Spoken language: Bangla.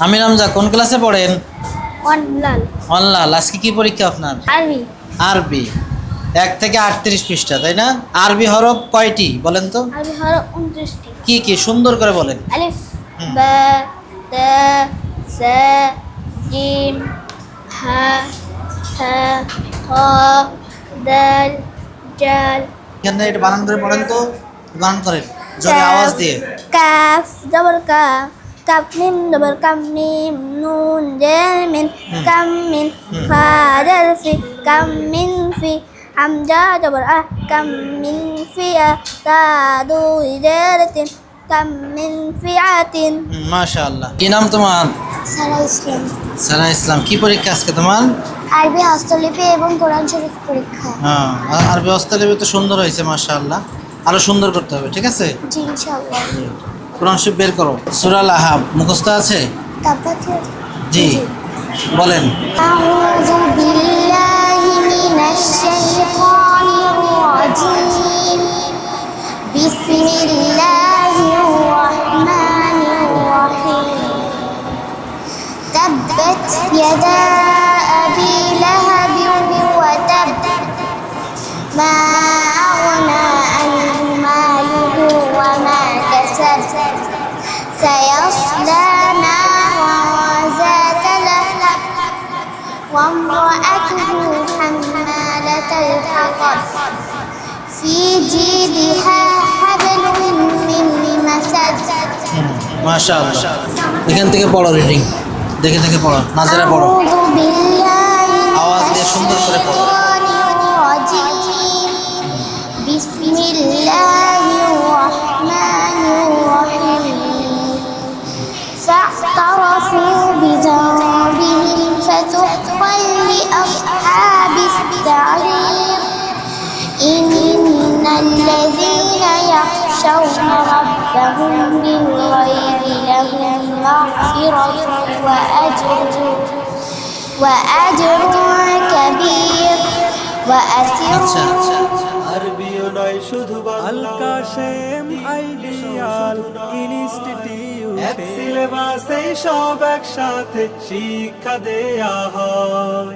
আমির হামজা কোন ক্লাসে পড়েন? Online online. আজকে কি পরীক্ষা আপনার? আরবি আরবি 1 থেকে 38 পৃষ্ঠা, তাই না? আরবি হরফ কয়টি বলেন তো? আরবি হলো 29টি। কি কি সুন্দর করে বলেন। আলিফ হুম। বা তা সা জিম হা হা খ দাল জাল এখানে এটা বানান করে পড়েন তো, বানান করেন জোরে আওয়াজ দিয়ে। কাফ জবর কা কাফ মিম জবর কাম মিম নুন জের মিন কাম মিন ফা দাল ফি কাম মিন ফি হামজা জবর আ কাম মিন ফিয়া তা দুই জের তিন কাম মিন ফিয়াতিন। মাশাআল্লাহ। কি নাম তোমার? সারা ইসলাম। সারা ইসলাম। কি পরীক্ষা আজকে তোমার? আরবি হস্তলিপি এবং কোরআন শরীফ পরীক্ষা। হ্যাঁ, আরবি হস্তলিপি তো সুন্দর হয়েছে মাশাআল্লাহ। আরো সুন্দর করতে হবে, ঠিক আছে? জি ইনশাআল্লাহ। কোরআন শরীফ বের করো। সূরা আল আহব মুখস্থ আছে? তারপরে জি বলেন। أعوذ بالله من الشيطان الرجيم بسم الله الرحمن الرحيم تبت يدا أبي لهب وتب ما أغنى عنه ماله وما كسب سيصلى نارا ذات لهب وامرأته حمالة الحطب في جيدها حبل من مسد মাশাআল্লাহ। এখান থেকে পড়ো, রিডিং দেখে দেখে পড়ো, নাজেরা পড়ো, أعوذ بالله আওয়াজ দিয়ে সুন্দর করে পড়ো। الرجيم بسم الله الرحمن الرحيم فاعترفوا بذنبهم فتحقا لأصحاب السعير إن الذين يخشون ربهم بالغيب لهم مغفرة وأجر كبير وأسروا আরবিও নয় শুধু আল কাশেম আইডিয়াল ইনস্টিটিউট এক সিলেবাসে সব একসাথে শিক্ষা দেয়া হয়।